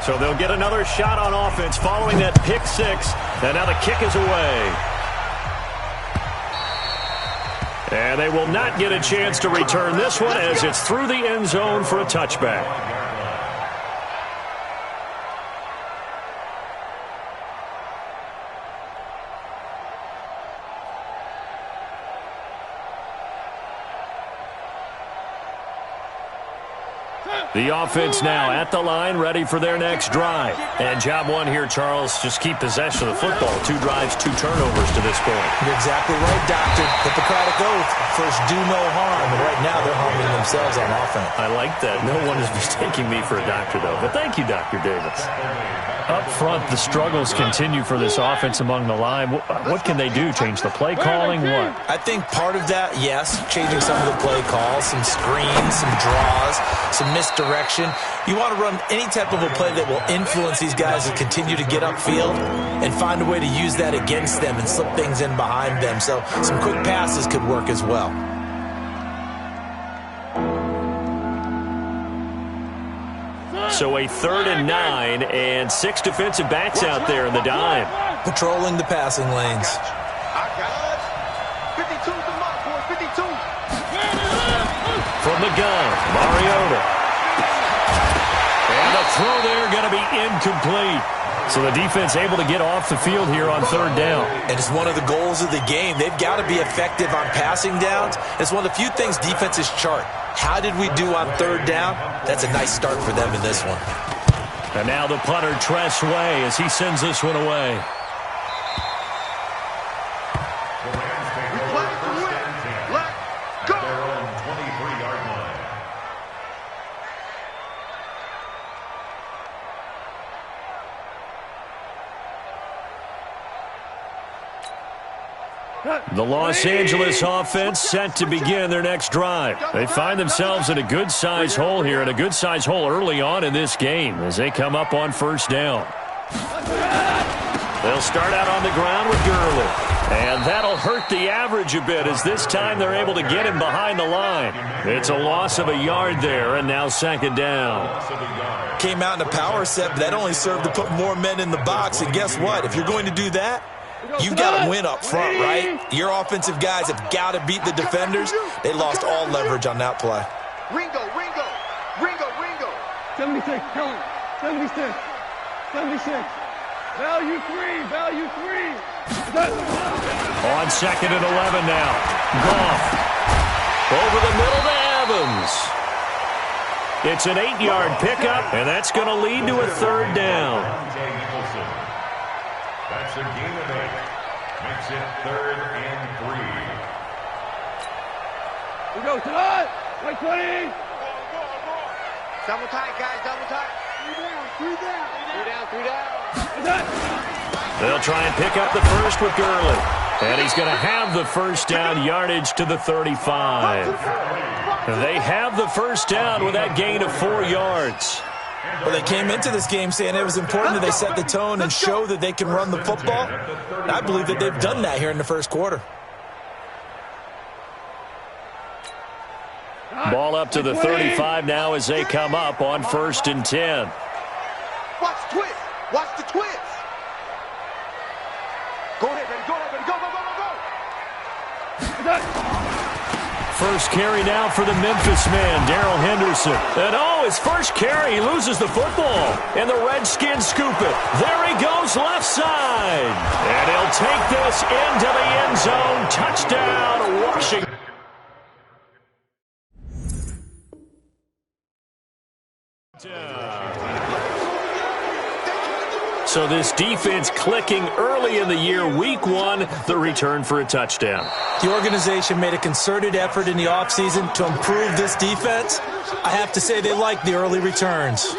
So they'll get another shot on offense following that pick six. And now the kick is away. And they will not get a chance to return this one as it's through the end zone for a touchback. The offense now at the line, ready for their next drive. And job one here, Charles, just keep possession of the football. 2 drives, 2 turnovers to this point. You're exactly right, Doctor. Hippocratic oath. First, do no harm. And right now, they're harming themselves on offense. I like that. No one is mistaking me for a doctor, though. But thank you, Dr. Davis. Up front, the struggles continue for this offense among the line. What can they do? Change the play calling? What? I think part of that, yes, changing some of the play calls, some screens, some draws, some misdirection. You want to run any type of a play that will influence these guys to continue to get upfield and find a way to use that against them and slip things in behind them. So some quick passes could work as well. So a 3rd and 9 and 6 defensive backs out there in the dime. Patrolling the passing lanes. 52 to mark, boy, 52. From the gun, Mariota. And the throw there going to be incomplete. So the defense able to get off the field here on 3rd down. And it's one of the goals of the game. They've got to be effective on passing downs. It's one of the few things defenses chart. How did we do on 3rd down? That's a nice start for them in this one. And now the punter, Tress Way, as he sends this one away. The Los Angeles offense set to begin their next drive. They find themselves in a good-sized hole here, and a good-sized hole early on in this game as they come up on 1st down. They'll start out on the ground with Gurley. And that'll hurt the average a bit as this time they're able to get him behind the line. It's a loss of a yard there, and now 2nd down. Came out in a power set, but that only served to put more men in the box. And guess what? If you're going to do that, you've got to win up front, right? Your offensive guys have got to beat the defenders. They lost all leverage on that play. Ringo. 76, tell him. 76. Value 3. On 2nd and 11 now. Goff. Over the middle to Evans. It's an 8-yard pickup, and that's going to lead to a 3rd down. That's a gain of 8. Makes it 3rd and 3. We go, Todd. Right 20. Double tight, guys, double tight. 3 down. They'll try and pick up the first with Gurley. And he's going to have the 1st down, yardage to the 35. They have the 1st down with that gain of 4 yards. Well, they came into this game saying it was important that they set the tone and show that they can run the football. And I believe that they've done that here in the 1st quarter. Ball up to the 35 now as they come up on 1st and 10. Watch the twist. Go ahead, baby. Go. First carry now for the Memphis man, Darrell Henderson. And his first carry, he loses the football. And the Redskins scoop it. There he goes, left side. And he'll take this into the end zone. Touchdown, Washington. So this defense clicking early in the year, week 1, the return for a touchdown. The organization made a concerted effort in the offseason to improve this defense. I have to say they like the early returns.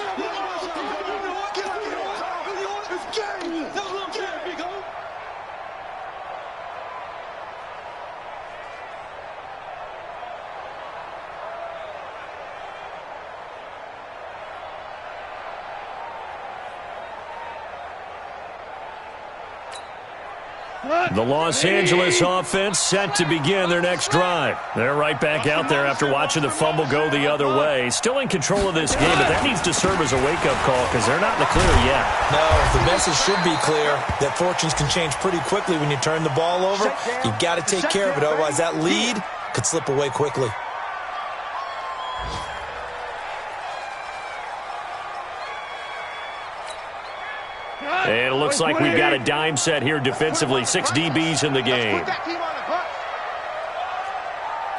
The Los Angeles offense set to begin their next drive. They're right back out there after watching the fumble go the other way. Still in control of this game, but that needs to serve as a wake-up call because they're not in the clear yet. No, the message should be clear that fortunes can change pretty quickly when you turn the ball over. You've got to take care of it, otherwise that lead could slip away quickly. And it looks like we've got a dime set here defensively. 6 DBs in the game.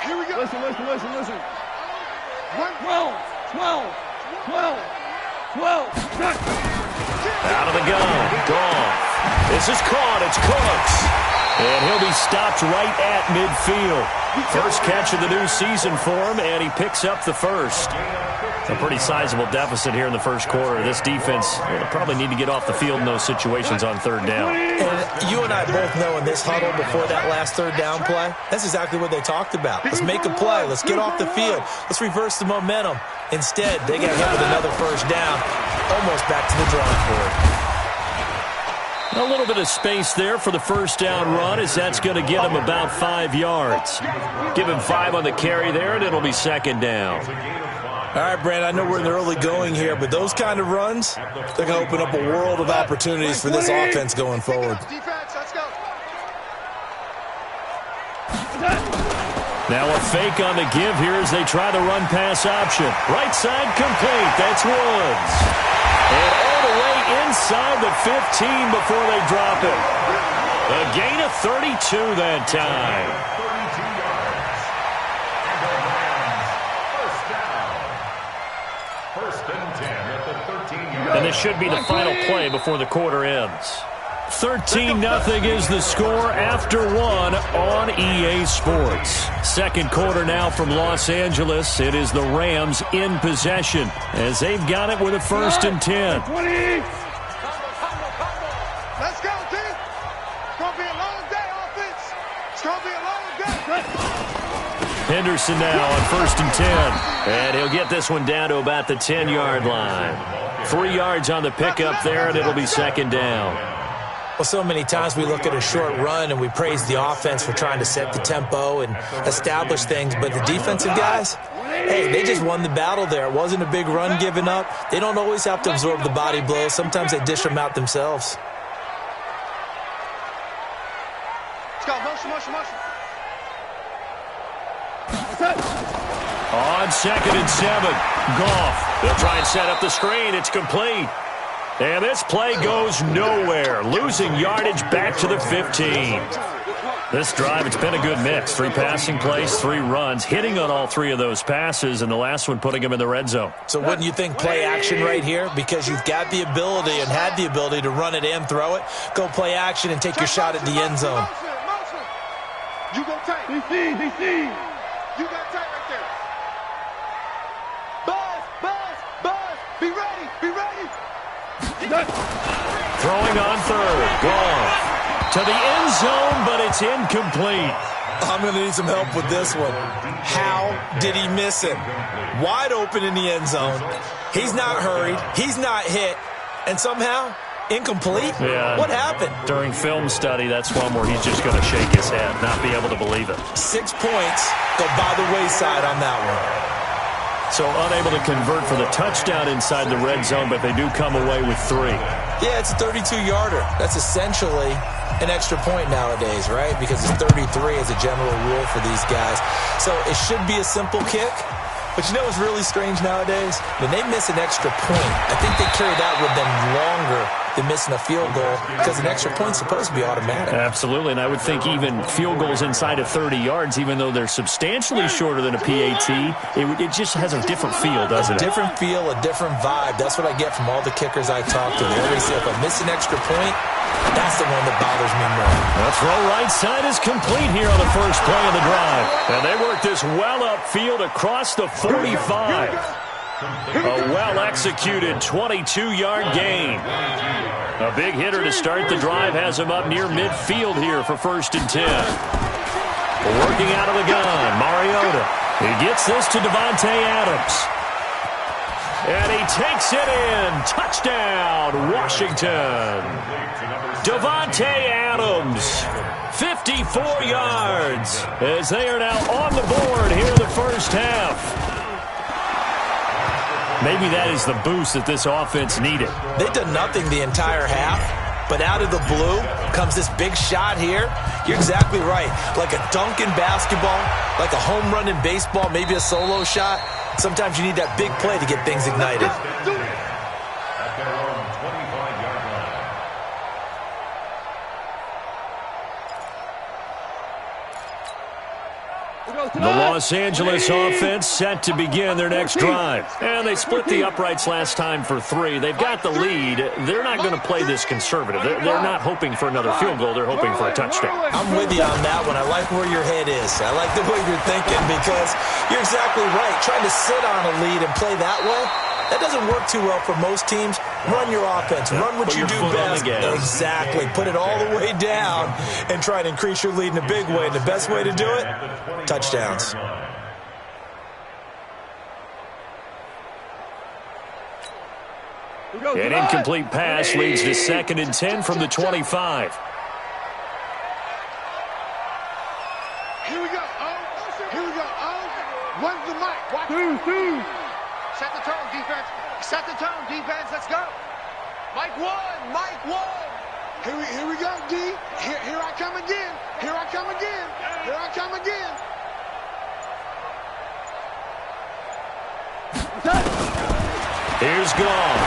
Here we go. Listen. 12. Out of the gun. Goff. This is caught. It's Cooks. And he'll be stopped right at midfield. First catch of the new season for him, and he picks up the first. A pretty sizable deficit here in the first quarter. This defense will probably need to get off the field in those situations on third down. And you and I both know in this huddle before that last third down play, that's exactly what they talked about. Let's make a play. Let's get off the field. Let's reverse the momentum. Instead, they got hit with another first down, almost back to the drawing board. A little bit of space there for the first down run, as that's going to get him about 5 yards. Give him 5 on the carry there, and it'll be second down. All right, Brandon, I know we're in the early going here, but those kind of runs, they're going to open up a world of opportunities for this offense going forward. Now a fake on the give here as they try the run-pass option. Right side complete. That's Woods. And all the way inside the 15 before they drop it. A gain of 32 that time. And this should be the final play before the quarter ends. 13-0 is the score after 1 on EA Sports. Second quarter now from Los Angeles. It is the Rams in possession as they've got it with a 1st and 10. Let's go, team. It's going to be a long day, offense. It's going to be a long day. Henderson now on 1st and 10. And he'll get this one down to about the 10-yard line. 3 yards on the pickup there, and it'll be second down. Well, so many times we look at a short run and we praise the offense for trying to set the tempo and establish things, but the defensive guys, hey, they just won the battle there. It wasn't a big run given up. They don't always have to absorb the body blows. Sometimes they dish them out themselves. Let's go, motion. On 2nd and 7, Goff. They'll try and set up the screen. It's complete. And this play goes nowhere. Losing yardage back to the 15. This drive, it's been a good mix. 3 passing plays, 3 runs, hitting on all 3 of those passes, and the last one putting him in the red zone. So wouldn't you think play action right here? Because you've got the ability and had the ability to run it and throw it. Go play action and take your shot at the end zone. You go tight. DC. You got tight right there. Buzz. Be ready. Throwing on 3rd. Goff to the end zone, but it's incomplete. I'm going to need some help with this one. How did he miss it? Wide open in the end zone. He's not hurried. He's not hit. And somehow, incomplete? Yeah. What happened? During film study, that's one where he's just going to shake his head, not be able to believe it. 6 points go by the wayside on that one. So unable to convert for the touchdown inside the red zone, but they do come away with 3. Yeah, it's a 32-yarder. That's essentially an extra point nowadays, right? Because it's 33 as a general rule for these guys. So it should be a simple kick. But you know what's really strange nowadays? When they miss an extra point, I think they carry that with them longer than missing a field goal because an extra point's supposed to be automatic. Absolutely, and I would think even field goals inside of 30 yards, even though they're substantially shorter than a PAT, it just has a different feel, doesn't it? A different feel, a different vibe. That's what I get from all the kickers I talk to. They always say, if I miss an extra point, that's the one that bothers me more. The throw right side is complete here on the first play of the drive. And they work this well upfield across the 45. A well-executed 22-yard gain. A big hitter to start the drive has him up near midfield here for 1st and 10. Working out of the gun, Mariota. He gets this to Devontae Adams. And he takes it in. Touchdown, Washington. Davante Adams, 54 yards, as they are now on the board here in the first half. Maybe that is the boost that this offense needed. They've done nothing the entire half, but out of the blue comes this big shot here. You're exactly right. Like a dunk in basketball, like a home run in baseball, maybe a solo shot. Sometimes you need that big play to get things ignited. At their own 25-yard line. The Los Angeles offense set to begin their next drive. And they split the uprights last time for 3. They've got the lead. They're not going to play this conservative. They're not hoping for another field goal. They're hoping for a touchdown. I'm with you on that one. I like where your head is. I like the way you're thinking because you're exactly right. Trying to sit on a lead and play that way, that doesn't work too well for most teams. Run your offense. Run what you do best. Exactly. Put it all the way down and try to increase your lead in a big way. And the best way to do it, touchdowns. An incomplete pass leads to 2nd and 10 from the 25. Here we go. Here we go. One's the mic. Watch. Two. Set the tone, defense. Set the tone, defense. Let's go. Mike one. Here we go, D. Here I come again. Here I come again. Here's Goff.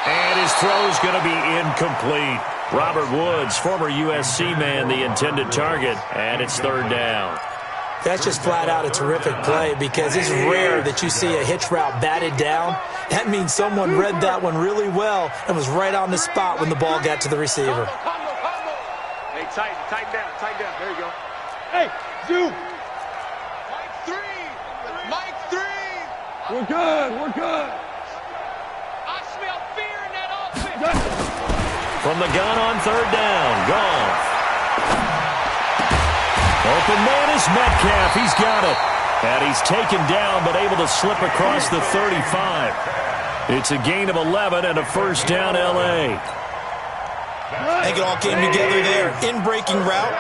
And his throw's going to be incomplete. Robert Woods, former USC man, the intended target, and it's 3rd down. That's just flat out a terrific play because it's rare that you see a hitch route batted down. That means someone read that one really well and was right on the spot when the ball got to the receiver. Hey, tighten down. There you go. Hey, zoom. Mike 3. We're good. I smell fear in that offense. From the gun on 3rd down, Goff. Open man is Metcalf. He's got it. And he's taken down but able to slip across the 35. It's a gain of 11 and a 1st down, L.A. I think it all came together there. In-breaking route,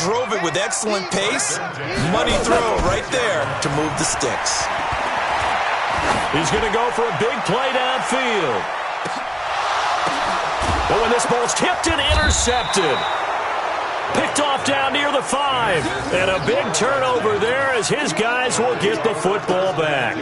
drove it with excellent pace. Money throw right there to move the sticks. He's going to go for a big play downfield. But when this ball's tipped and intercepted. Picked off down near the 5. And a big turnover there as his guys will get the football back.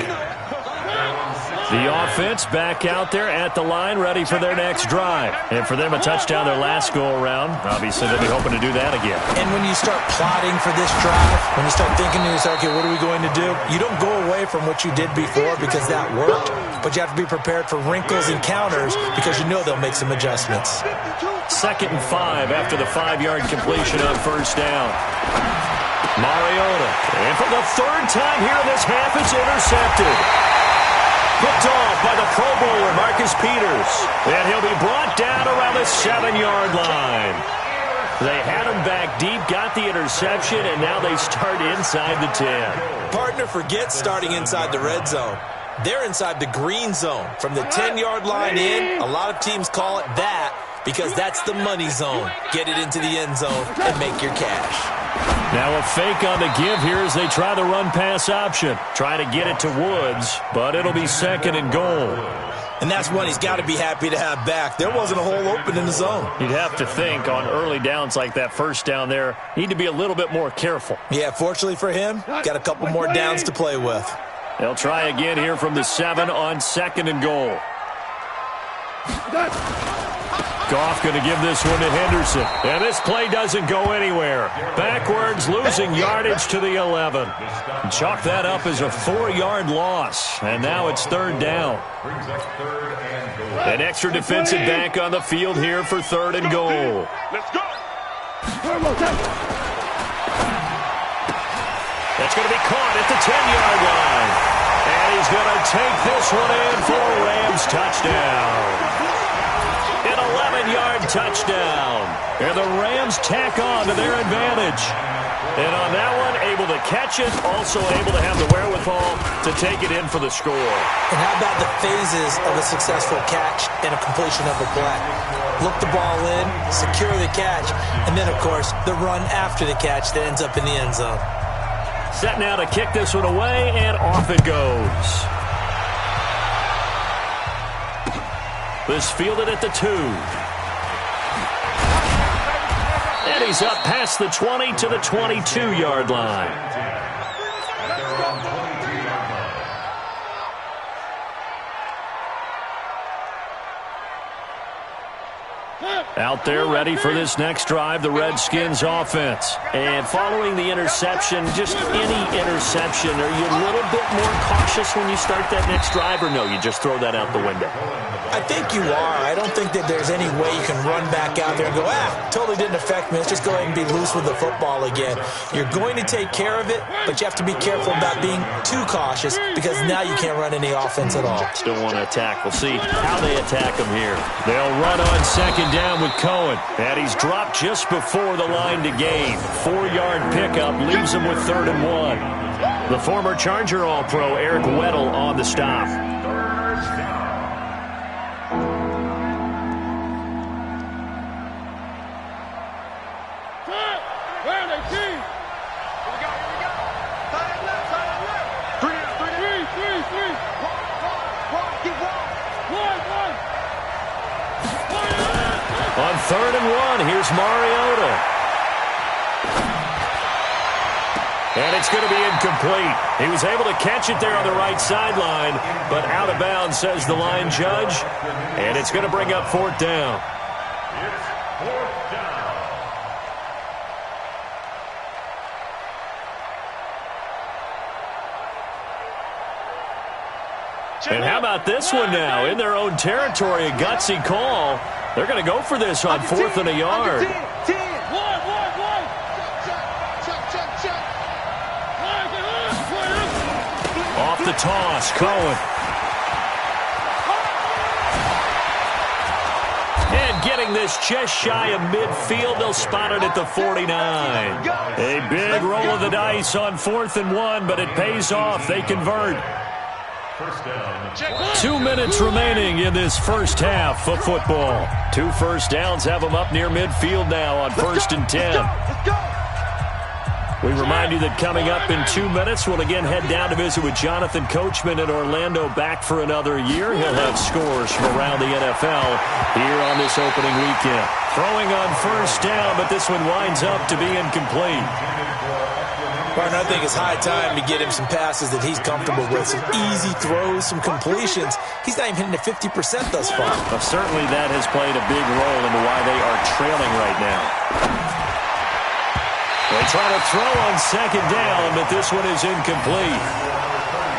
The offense back out there at the line, ready for their next drive. And for them, a touchdown their last go-around. Obviously, they'll be hoping to do that again. And when you start plotting for this drive, when you start thinking to yourself, okay, what are we going to do? You don't go away from what you did before because that worked, but you have to be prepared for wrinkles and counters because you know they'll make some adjustments. 2nd and 5 after the 5-yard completion on 1st down. Mariota. And for the 3rd time here in this half, it's intercepted. Picked off by the Pro Bowler, Marcus Peters. And he'll be brought down around the 7-yard line. They had him back deep, got the interception, and now they start inside the 10. Partner, forget starting inside the red zone. They're inside the green zone. From the 10-yard line in, a lot of teams call it that because that's the money zone. Get it into the end zone and make your cash. Now a fake on the give here as they try the run-pass option. Try to get it to Woods, but it'll be 2nd and goal. And that's one he's got to be happy to have back. There wasn't a hole open in the zone. You'd have to think on early downs like that 1st down there, need to be a little bit more careful. Yeah, fortunately for him, got a couple more downs to play with. They'll try again here from the 7 on 2nd and goal. Goff going to give this one to Henderson. And this play doesn't go anywhere. Backwards, losing yardage to the 11. Chalk that up as a 4-yard loss. And now it's 3rd down. An extra defensive back on the field here for 3rd and goal. Let's go. That's going to be caught at the 10-yard line. And he's going to take this one in for a Rams touchdown. An 11-yard touchdown. And the Rams tack on to their advantage. And on that one, able to catch it, also able to have the wherewithal to take it in for the score. And how about the phases of a successful catch and a completion of a play? Look the ball in, secure the catch, and then, of course, the run after the catch that ends up in the end zone. Set now to kick this one away, and off it goes. This fielded at the 2. And he's up past the 20 to the 22-yard line. Out there ready for this next drive, the Redskins offense. And following the interception, just any interception, are you a little bit more cautious when you start that next drive, or no, you just throw that out the window? I think you are. I don't think that there's any way you can run back out there and go, totally didn't affect me. Let's just go ahead and be loose with the football again. You're going to take care of it, but you have to be careful about being too cautious because now you can't run any offense at all. Still want to attack. We'll see how they attack him here. They'll run on second down with Cohen. And he's dropped just before the line to gain. 4-yard pickup leaves him with 3rd and 1. The former Charger All-Pro Eric Weddle on the stop. On 3rd and 1, here's Mariota. And it's going to be incomplete. He was able to catch it there on the right sideline, but out of bounds, says the line judge. And it's going to bring up 4th down. It's 4th down. And how about this one now? In their own territory, a gutsy call. They're going to go for this on 4th and a yard. Off the toss, Cohen. And getting this just shy of midfield, they'll spot it at the 49. A big roll of the dice on 4th and 1, but it pays off. They convert. 2 minutes remaining in this first half of football. 2 first downs have them up near midfield now on 1st and 10. We remind you that coming up in 2 minutes, we'll again head down to visit with Jonathan Coachman in Orlando, back for another year. He'll have scores from around the NFL here on this opening weekend. Throwing on 1st down, but this one winds up to be incomplete. Martin, I think it's high time to get him some passes that he's comfortable with, some easy throws, some completions. He's not even hitting at 50% thus far. Well, certainly that has played a big role into why they are trailing right now. They try to throw on 2nd down, but this one is incomplete.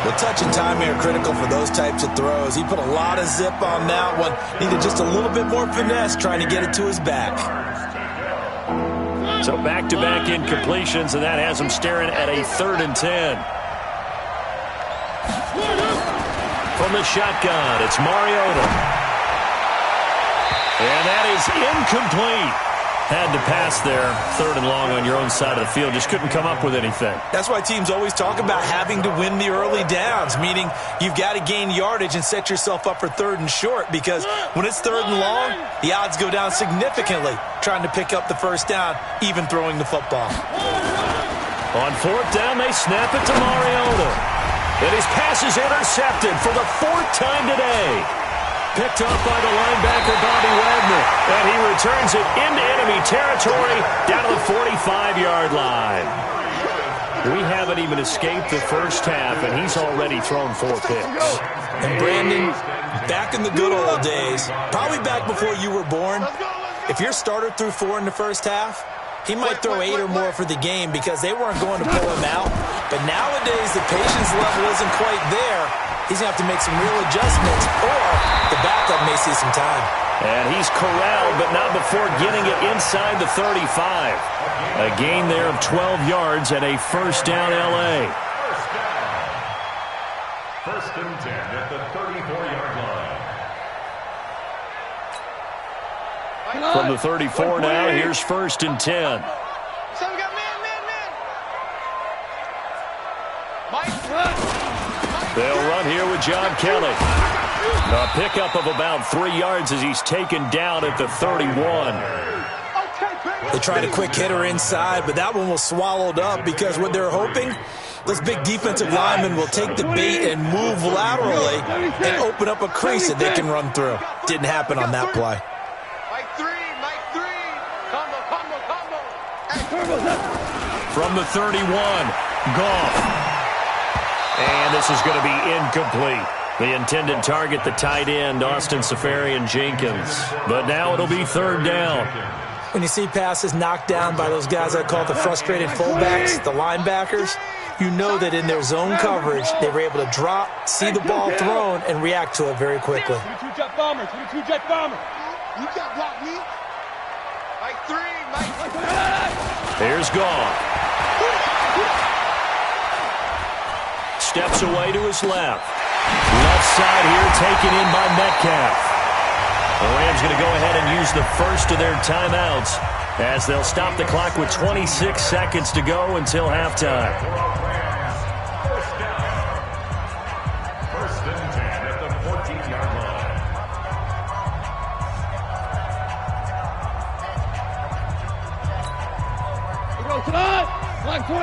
The touch and timing are critical for those types of throws. He put a lot of zip on that one. Needed just a little bit more finesse trying to get it to his back. So back-to-back incompletions, and that has him staring at a 3rd and 10. From the shotgun, it's Mariota. And that is incomplete. Had to pass there, 3rd and long on your own side of the field. Just couldn't come up with anything. That's why teams always talk about having to win the early downs, meaning you've got to gain yardage and set yourself up for 3rd and short, because when it's 3rd and long, the odds go down significantly trying to pick up the 1st down, even throwing the football. On 4th down, they snap it to Mariota. And his pass is intercepted for the 4th time today. Picked up by the linebacker, Bobby Wagner. And he returns it into enemy territory down to the 45-yard line. We haven't even escaped the first half, and he's already thrown 4 picks. And Brandon, back in the good old days, probably back before you were born, if your starter threw 4 in the first half, he might throw 8 or more for the game because they weren't going to pull him out. But nowadays, the patience level isn't quite there. He's going to have to make some real adjustments, or the backup may see some time. And he's corralled, but not before getting it inside the 35. A gain there of 12 yards and a 1st down L.A. 1st and 10 at the 34-yard line. From the 34 now, here's 1st and 10. So we got man. They'll run here with John Kelly. A pickup of about 3 yards as he's taken down at the 31. They tried a quick hitter inside, but that one was swallowed up because what they're hoping, those big defensive linemen will take the bait and move laterally and open up a crease that they can run through. Didn't happen on that play. Mike 3. Combo. From the 31, Goff. And this is going to be incomplete. The intended target, the tight end, Austin Seferian-Jenkins. But now it'll be 3rd down. When you see passes knocked down by those guys I call the frustrated fullbacks, the linebackers, you know that in their zone coverage, they were able to drop, see the ball thrown, and react to it very quickly. Two-jet bomber. You can't block me. Mike 3. Here's Goff. Steps away to his left. Left side here taken in by Metcalf. The Rams going to go ahead and use the first of their timeouts as they'll stop the clock with 26 seconds to go until halftime. First and 10 at the 14-yard line. We go tonight. Like 20.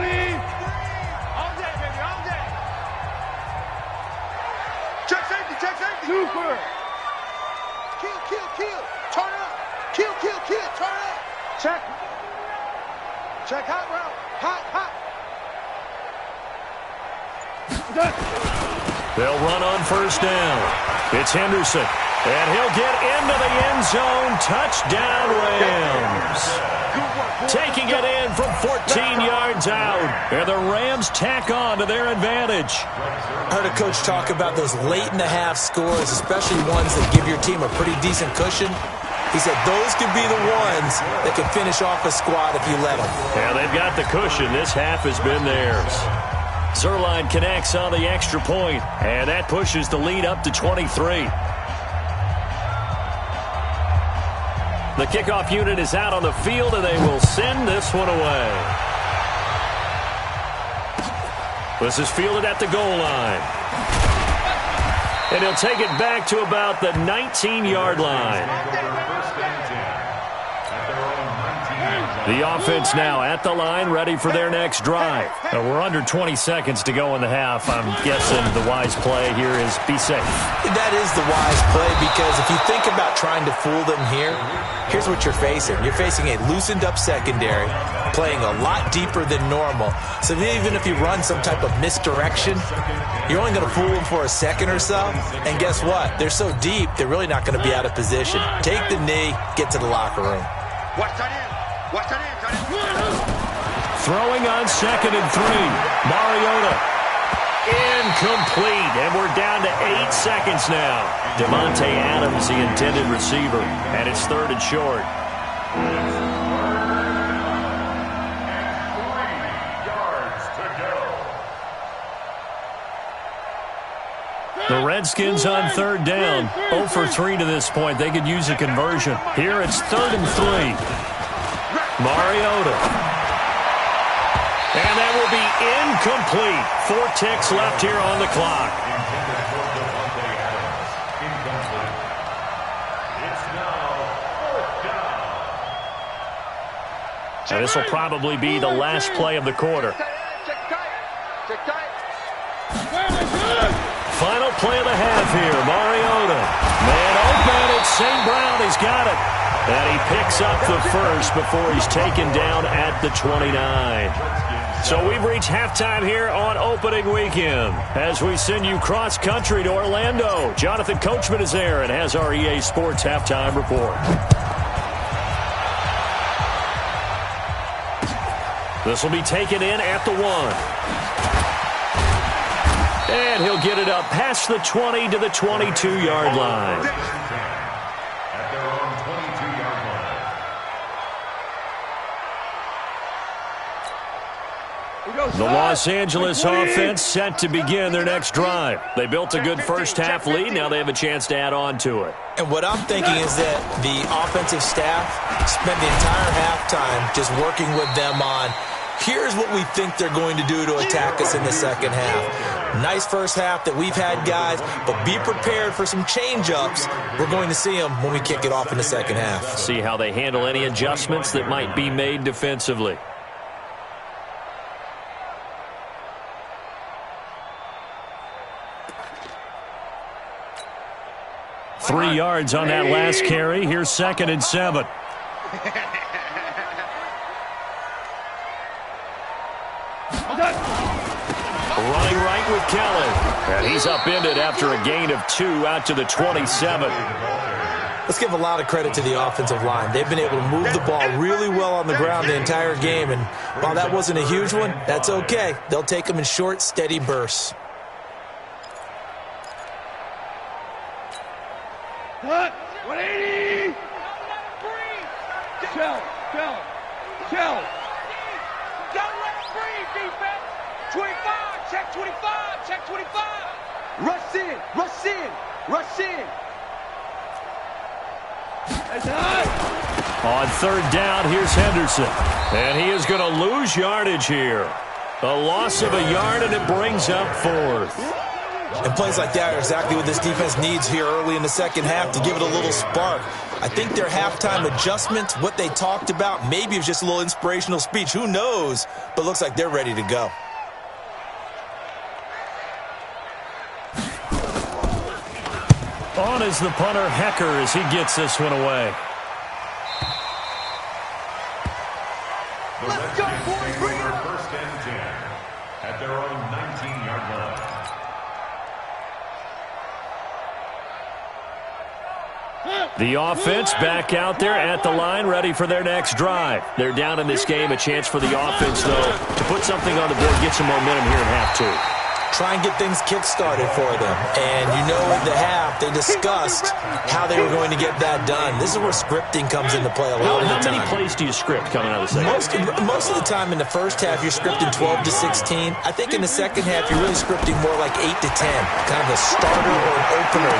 All day, baby, all day. Check safety. Super. Kill. Turn up. Kill. Turn up. Check hot route. Hot. They'll run on 1st down. It's Henderson. And he'll get into the end zone. Touchdown, Rams. Taking it in from 14 yards out. And the Rams tack on to their advantage. I heard a coach talk about those late-in-the-half scores, especially ones that give your team a pretty decent cushion. He said those could be the ones that could finish off a squad if you let them. Yeah, they've got the cushion. This half has been theirs. Zuerlein connects on the extra point, and that pushes the lead up to 23. The kickoff unit is out on the field, and they will send this one away. This is fielded at the goal line. And he'll take it back to about the 19-yard line. The offense now at the line, ready for their next drive. We're under 20 seconds to go in the half. I'm guessing the wise play here is be safe. That is the wise play because if you think about trying to fool them here, here's what you're facing. You're facing a loosened-up secondary, playing a lot deeper than normal. So even if you run some type of misdirection, you're only going to fool them for a second or so. And guess what? They're so deep, they're really not going to be out of position. Take the knee, get to the locker room. Watch that in. Throwing on 2nd and 3. Mariota. Incomplete. And we're down to 8 seconds now. Devontae Adams, the intended receiver. And it's 3rd and short. 3 yards to go. The Redskins on 3rd down. 0 for 3 to this point. They could use a conversion. Here it's 3rd and 3. Mariota. And that will be incomplete. 4 ticks left here on the clock. And this will probably be the last play of the quarter. Final play of the half here. Mariota. Man open. It's St. Brown. He's got it. And he picks up the first before he's taken down at the 29. So we've reached halftime here on opening weekend. As we send you cross-country to Orlando, Jonathan Coachman is there and has our EA Sports halftime report. This will be taken in at the 1. And he'll get it up past the 20 to the 22-yard line. The Los Angeles offense set to begin their next drive. They built a good first-half lead. Now they have a chance to add on to it. And what I'm thinking is that the offensive staff spent the entire halftime just working with them on, here's what we think they're going to do to attack us in the second half. Nice first half that we've had, guys, but be prepared for some change-ups. We're going to see them when we kick it off in the second half. See how they handle any adjustments that might be made defensively. Three yards on that last carry. Here's 2nd and 7. Running right with Kelly. And he's upended after a gain of 2 out to the 27. Let's give a lot of credit to the offensive line. They've been able to move the ball really well on the ground the entire game. And while that wasn't a huge one, that's okay. They'll take them in short, steady bursts. Cut. 180. Shell. Don't let it breathe, defense. 25. Check 25. Check 25. Rush in. On 3rd down, here's Henderson. And he is going to lose yardage here. A loss of a yard, and it brings up 4th. And plays like that are exactly what this defense needs here early in the second half to give it a little spark. I think their halftime adjustments, what they talked about, maybe it was just a little inspirational speech. Who knows? But looks like they're ready to go. On is the punter, Hecker, as he gets this one away. Let's go, boys. Bring it on. 1st and 10 at their own 19-yard line. The offense back out there at the line, ready for their next drive. They're down in this game. A chance for the offense, though, to put something on the board, get some momentum here in half 2. Try and get things kick-started for them. And you know in the half, they discussed how they were going to get that done. This is where scripting comes into play a lot of the time. How many plays do you script coming out of the second? Most of the time in the first half, you're scripting 12 to 16. I think in the second half, you're really scripting more like 8 to 10. Kind of a starter or an opener,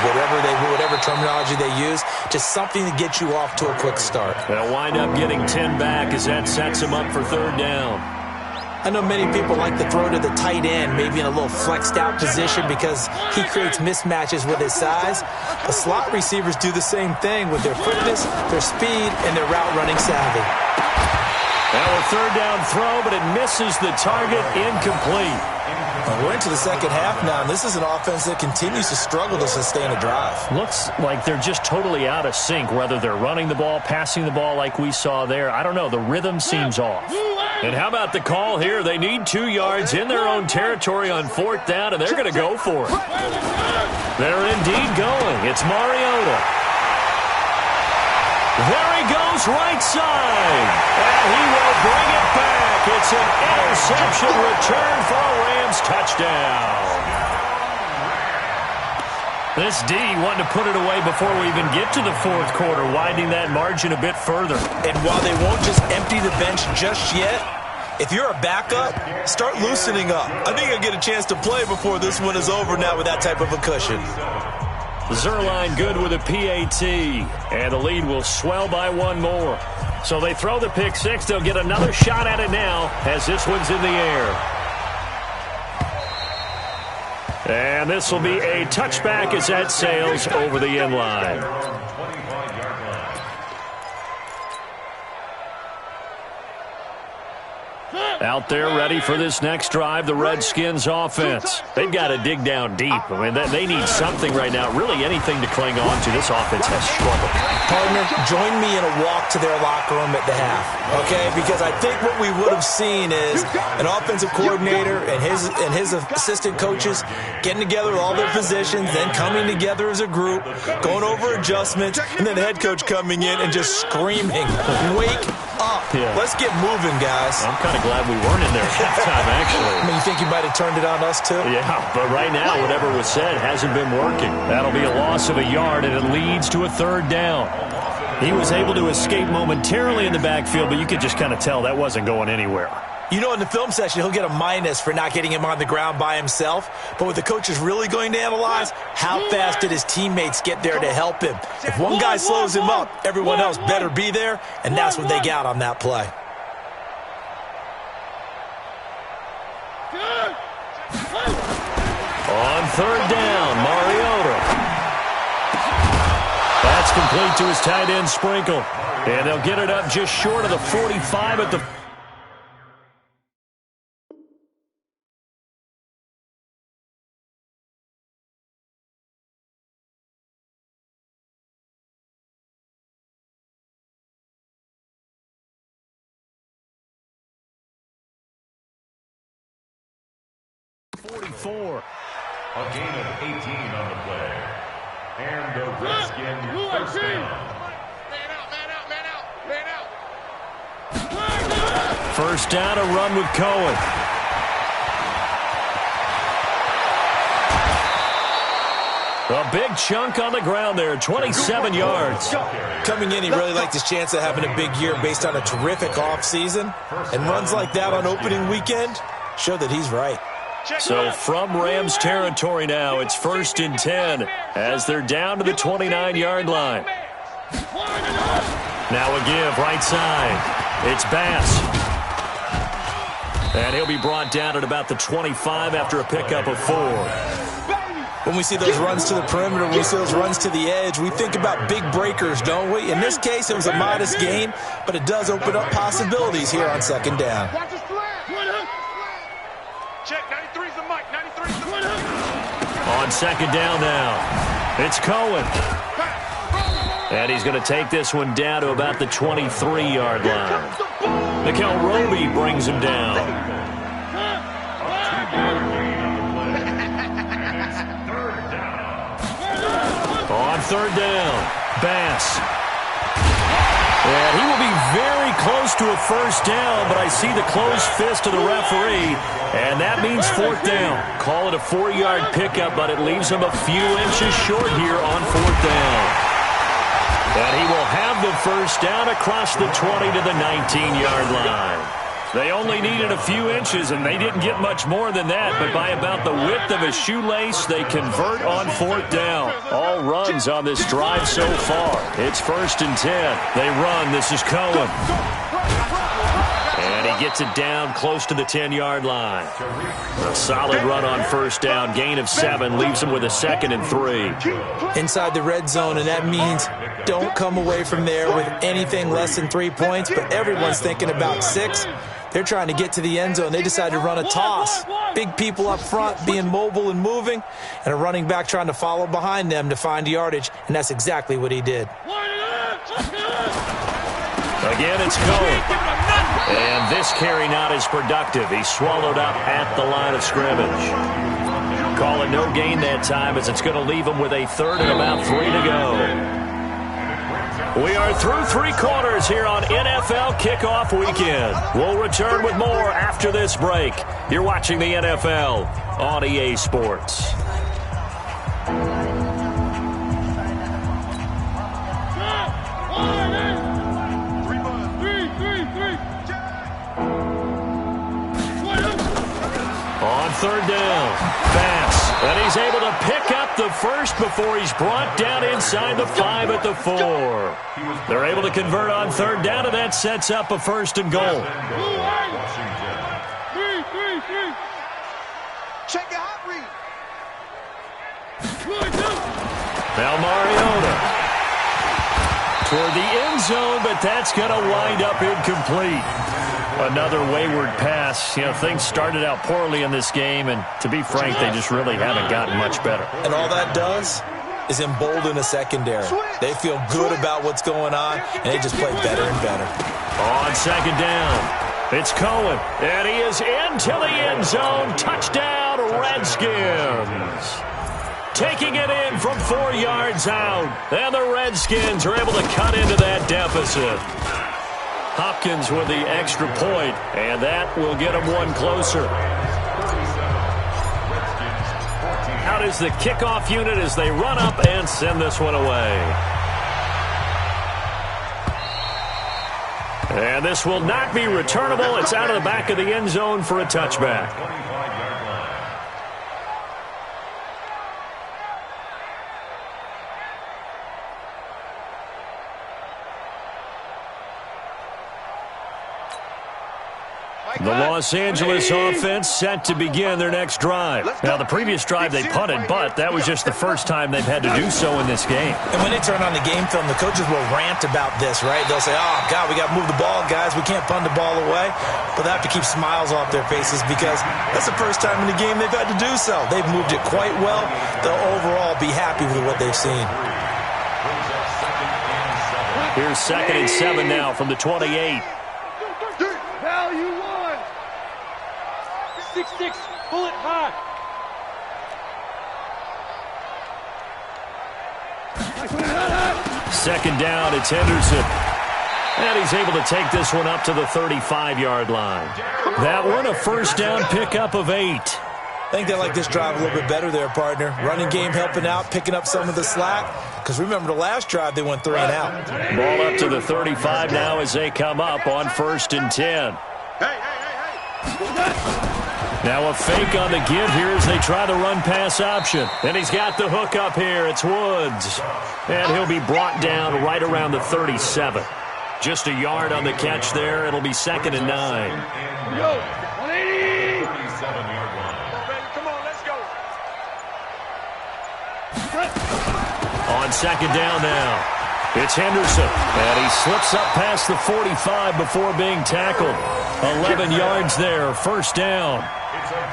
whatever terminology they use. Just something to get you off to a quick start. They'll wind up getting 10 back as that sets them up for 3rd down. I know many people like to throw to the tight end, maybe in a little flexed out position because he creates mismatches with his size. The slot receivers do the same thing with their quickness, their speed, and their route running savvy. Now a 3rd down throw, but it misses the target, incomplete. We're into the second half now, and this is an offense that continues to struggle to sustain a drive. Looks like they're just totally out of sync, whether they're running the ball, passing the ball like we saw there. I don't know. The rhythm seems off. And how about the call here? They need 2 yards in their own territory on 4th down, and they're going to go for it. They're indeed going. It's Mariota. There he goes, right side. And he will bring it back. It's an interception return for a Rams touchdown. This D wanting to put it away before we even get to the 4th quarter, widening that margin a bit further. And while they won't just empty the bench just yet, if you're a backup, start loosening up. I think you'll get a chance to play before this one is over now with that type of a cushion. Zuerlein good with a PAT, and the lead will swell by 1 more. So they throw the pick 6. They'll get another shot at it now as this one's in the air. And this will be a touchback as that sails over the end line. Out there ready for this next drive, the Redskins offense. They've got to dig down deep. I mean, they need something right now, really anything to cling on to. This offense has struggled. Partner, join me in a walk to their locker room at the half, okay? Because I think what we would have seen is an offensive coordinator and his assistant coaches getting together with all their positions, then coming together as a group, going over adjustments, and then the head coach coming in and just screaming, wake up. Yeah. Let's get moving, guys. I'm kind of glad we weren't in there at halftime, actually. I mean, you think you might have turned it on us, too? Yeah, but right now, whatever was said hasn't been working. That'll be a loss of a yard, and it leads to a 3rd down. He was able to escape momentarily in the backfield, but you could just kind of tell that wasn't going anywhere. You know, in the film session, he'll get a minus for not getting him on the ground by himself. But what the coach is really going to analyze, how fast did his teammates get there to help him? If one guy slows him up, everyone else better be there, and that's what they got on that play. On third down, Mariota. That's complete to his tight end, Sprinkle. And they'll get it up just short of the 45 at the... A gain of 18 on the play. And the Redskins first down. Man out. First down, a run with Cohen. A big chunk on the ground there, 27 yards. Coming in, he really liked his chance of having a big year based on a terrific offseason. And runs like that on opening weekend show that he's right. So from Rams territory now, it's 1st and 10 as they're down to the 29-yard line. Now a give right side. It's Bass. And he'll be brought down at about the 25 after a pickup of 4. When we see those runs to the perimeter, when we see those runs to the edge, we think about big breakers, don't we? In this case, it was a modest gain, but it does open up possibilities here on second down. Check, 93's the mic, 93's the mic. On second down now, it's Cohen. And he's going to take this one down to about the 23-yard line. Nickel Roby brings him down. On third down, Bass. And he will be very close to a first down, but I see the closed fist of the referee, and that means 4th down. Call it a 4-yard pickup, but it leaves him a few inches short here on 4th down. And he will have the first down across the 20 to the 19-yard line. They only needed a few inches, and they didn't get much more than that, but by about the width of a shoelace, they convert on 4th down. All runs on this drive so far. It's 1st and 10. They run. This is Cohen. And he gets it down close to the 10-yard line. A solid run on first down. Gain of 7 leaves him with a 2nd and 3. Inside the red zone, and that means don't come away from there with anything less than 3 points, but everyone's thinking about 6. They're trying to get to the end zone. They decide to run a toss. Big people up front being mobile and moving, and a running back trying to follow behind them to find yardage, and that's exactly what he did. Again, it's Cohen. And this carry not as productive. He's swallowed up at the line of scrimmage. Call it no gain that time as it's going to leave him with a 3rd and about 3 to go. We are through 3 quarters here on NFL Kickoff Weekend. We'll return with more after this break. You're watching the NFL on EA Sports. On third down, Bass. And he's able to pick up the first before he's brought down inside the 5 at the 4. They're able to convert on third down, and that sets up a 1st and goal. Check your hot read. Now Mariota toward the end zone, but that's going to wind up incomplete. Another wayward pass. You know, things started out poorly in this game, and to be frank, they just really haven't gotten much better. And all that does is embolden a secondary. They feel good about what's going on, and they just play better and better. On second down, it's Cohen, and he is into the end zone. Touchdown, Redskins. Taking it in from 4 yards out, and the Redskins are able to cut into that deficit. Hopkins with the extra point, and that will get him one closer. Out is the kickoff unit as they run up and send this one away. And this will not be returnable. It's out of the back of the end zone for a touchback. The Los Angeles offense set to begin their next drive. Now, the previous drive they punted, but that was just the first time they've had to do so in this game. And when they turn on the game film, the coaches will rant about this, right? They'll say, oh, God, we got to move the ball, guys. We can't punt the ball away. But they have to keep smiles off their faces because that's the first time in the game they've had to do so. They've moved it quite well. They'll overall be happy with what they've seen. Here's 2nd and 7 now from the 28. Now you won. 6-6, pull it high. Second down, it's Henderson. And he's able to take this one up to the 35-yard line. That one, a first down pickup of 8. I think they like this drive a little bit better there, partner. Running game helping out, picking up some of the slack. Because remember, the last drive they went 3 and out. Ball up to the 35 now as they come up on 1st and 10. Hey. Now a fake on the give here as they try the run-pass option. And he's got the hook up here. It's Woods. And he'll be brought down right around the 37. Just a yard on the catch there. It'll be 2nd and 9. Yo, 180. Come on, let's go. On 2nd down now. It's Henderson. And he slips up past the 45 before being tackled. 11 yards there. First down.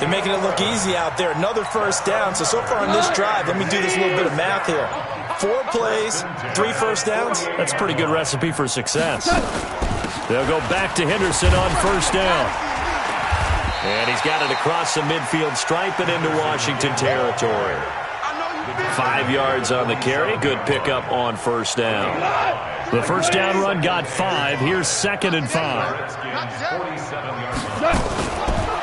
They're making it look easy out there. Another first down. So far on this drive, let me do this little bit of math here. 4 plays, 3 first downs. That's a pretty good recipe for success. They'll go back to Henderson on first down. And he's got it across the midfield stripe and into Washington territory. 5 yards on the carry. Good pickup on first down. The first down run got 5. Here's 2nd and 5.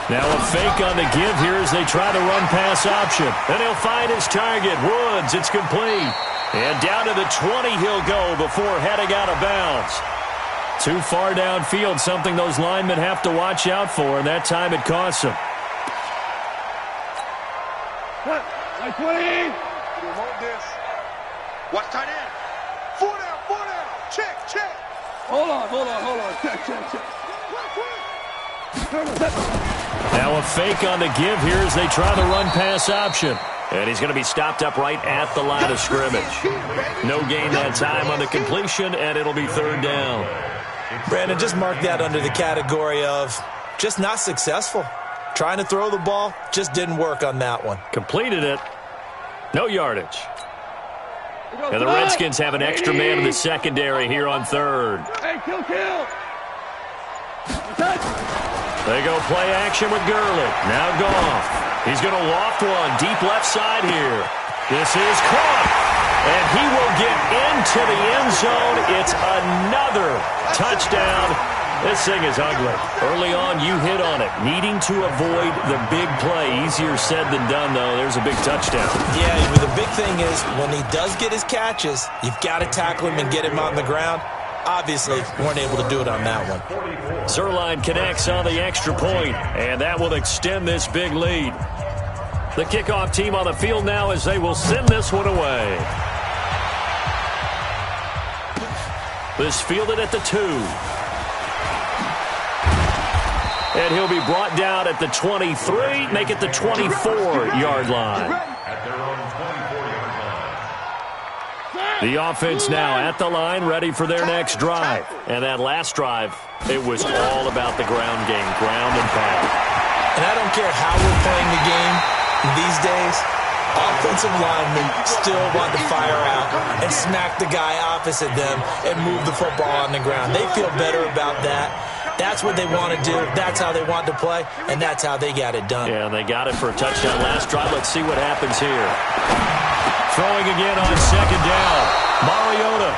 Now a fake on the give here as they try the run-pass option. And he'll find his target, Woods. It's complete. And down to the 20 he'll go before heading out of bounds. Too far downfield, something those linemen have to watch out for, and that time it costs them. Like 20. Hold this. Watch tight end. 4 down. Check. Hold on. Check. Now a fake on the give here as they try the run-pass option. And he's going to be stopped up right at the line of scrimmage. No gain that time on the completion, and it'll be 3rd down. Brandon, just mark that under the category of just not successful. Trying to throw the ball, just didn't work on that one. Completed it. No yardage. And the Redskins have an extra man in the secondary here on 3rd. Hey, kill. They go play action with Gurley. Now Goff. He's going to loft one deep left side here. This is caught. And he will get into the end zone. It's another touchdown. This thing is ugly. Early on, you hit on it. Needing to avoid the big play. Easier said than done, though. There's a big touchdown. Yeah, the big thing is when he does get his catches, you've got to tackle him and get him on the ground. Obviously, weren't able to do it on that one. Zuerlein connects on the extra point, and that will extend this big lead. The kickoff team on the field now as they will send this one away. This fielded at the 2. And he'll be brought down at the 23, make it the 24-yard line. The offense now at the line, ready for their next drive. And that last drive, it was all about the ground game, ground and pound. And I don't care how we're playing the game these days, offensive linemen still want to fire out and smack the guy opposite them and move the football on the ground. They feel better about that. That's what they want to do. That's how they want to play, and that's how they got it done. Yeah, they got it for a touchdown last drive. Let's see what happens here. Throwing again on 2nd down. Mariota.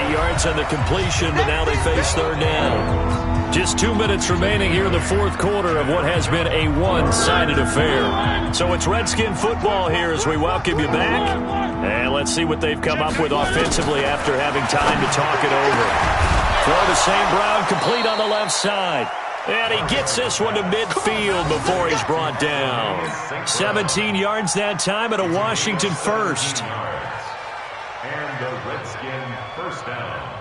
8 yards on the completion, but now they face 3rd down. Just 2 minutes remaining here in the 4th quarter of what has been a one-sided affair. So it's Redskin football here as we welcome you back. And let's see what they've come up with offensively after having time to talk it over. Throw to St. Brown, complete on the left side. And he gets this one to midfield before he's brought down. 17 yards that time at a Washington first. And the Redskin first down.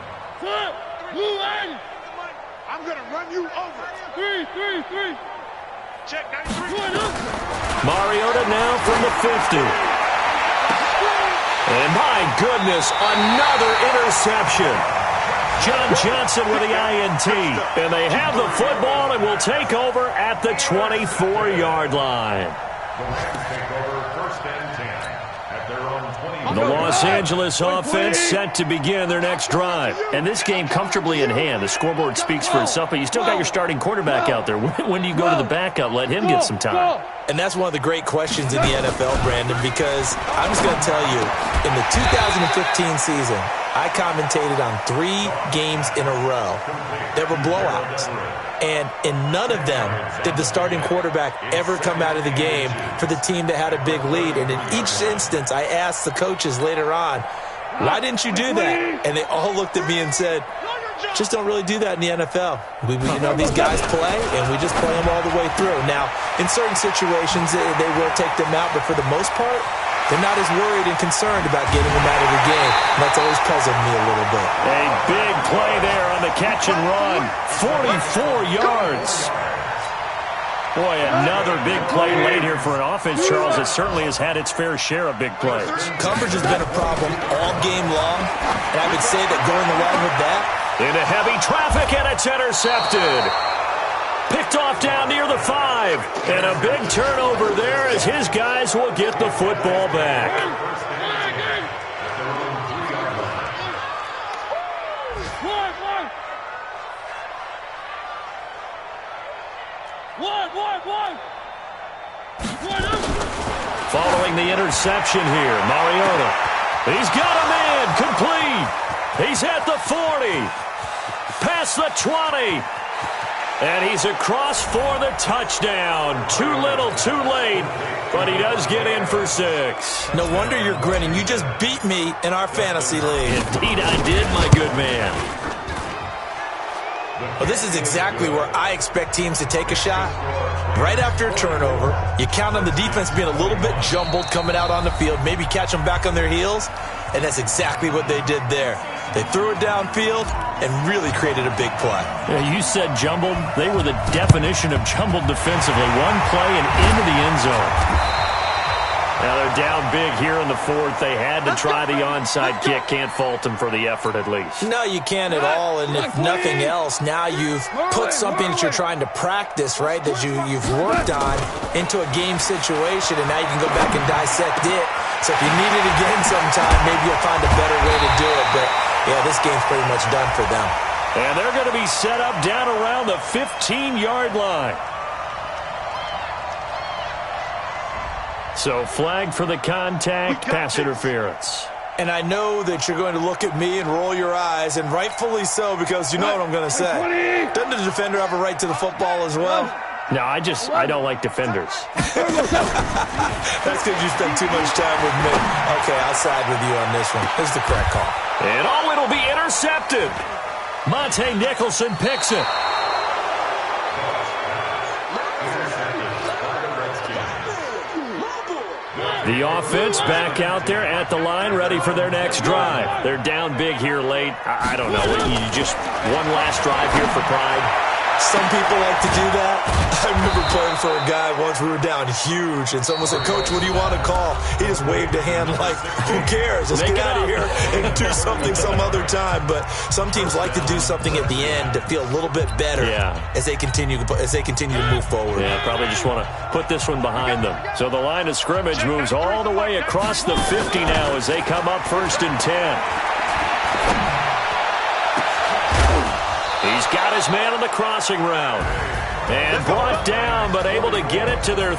I'm going to run you over. Three. Check 93. Mariota now from the 50. And my goodness, another interception. John Johnson with the INT. And they have the football and will take over at the 24-yard line. The Rams take over first and 10 at their own 20. The Los Angeles offense set to begin their next drive. And this game comfortably in hand. The scoreboard speaks for itself, but you still got your starting quarterback out there. When do you go to the backup? Let him get some time. And that's one of the great questions in the NFL, Brandon, because I'm just going to tell you, in the 2015 season, I commentated on 3 games in a row that were blowouts. And in none of them did the starting quarterback ever come out of the game for the team that had a big lead. And in each instance, I asked the coaches later on, why didn't you do that? And they all looked at me and said, just don't really do that in the NFL. These guys play, and we just play them all the way through. Now, in certain situations, they will take them out, but for the most part, they're not as worried and concerned about getting them out of the game. And that's always puzzled me a little bit. A big play there on the catch and run. 44 yards. Boy, another big play late here for an offense, Charles, that certainly has had its fair share of big plays. Coverage has been a problem all game long, and I would say that going along with that, into heavy traffic, and it's intercepted. Picked off down near the 5. And a big turnover there as his guys will get the football back. Following the interception here, Mariota. He's got a man complete. He's at the 40. Past the 20. And he's across for the touchdown. Too little, too late. But he does get in for 6. No wonder you're grinning. You just beat me in our fantasy league. Indeed I did, my good man. Well, this is exactly where I expect teams to take a shot. Right after a turnover, you count on the defense being a little bit jumbled coming out on the field, maybe catch them back on their heels, and that's exactly what they did there. They threw it downfield and really created a big play. Yeah, you said jumbled. They were the definition of jumbled defensively. One play and into the end zone. Now they're down big here in the 4th. They had to try the onside kick. Can't fault them for the effort at least. No, you can't at all. And if nothing else, now you've put something that you're trying to practice, right, that you've worked on into a game situation, and now you can go back and dissect it. So if you need it again sometime, maybe you'll find a better way to do it. But, yeah, this game's pretty much done for them. And they're going to be set up down around the 15-yard line. So flag for the contact, pass interference. And I know that you're going to look at me and roll your eyes, and rightfully so, because you know what I'm going to say. Doesn't the defender have a right to the football as well? No, I don't like defenders. That's because you spend too much time with me. Okay, I'll side with you on this one. This is the correct call. And it'll be intercepted. Monte Nicholson picks it. The offense back out there at the line, ready for their next drive. They're down big here late. I don't know. You just one last drive here for pride. Some people like to do that. I remember playing for a guy once. We were down huge, and someone said, "Coach, what do you want to call?" He just waved a hand like, "Who cares? Let's get out of here and do something some other time." But some teams like to do something at the end to feel a little bit better as they continue to move forward. Yeah, probably just want to put this one behind them. So the line of scrimmage moves all the way across the 50 now as they come up 1st and 10. He's got his man on the crossing route. And brought down, but able to get it to their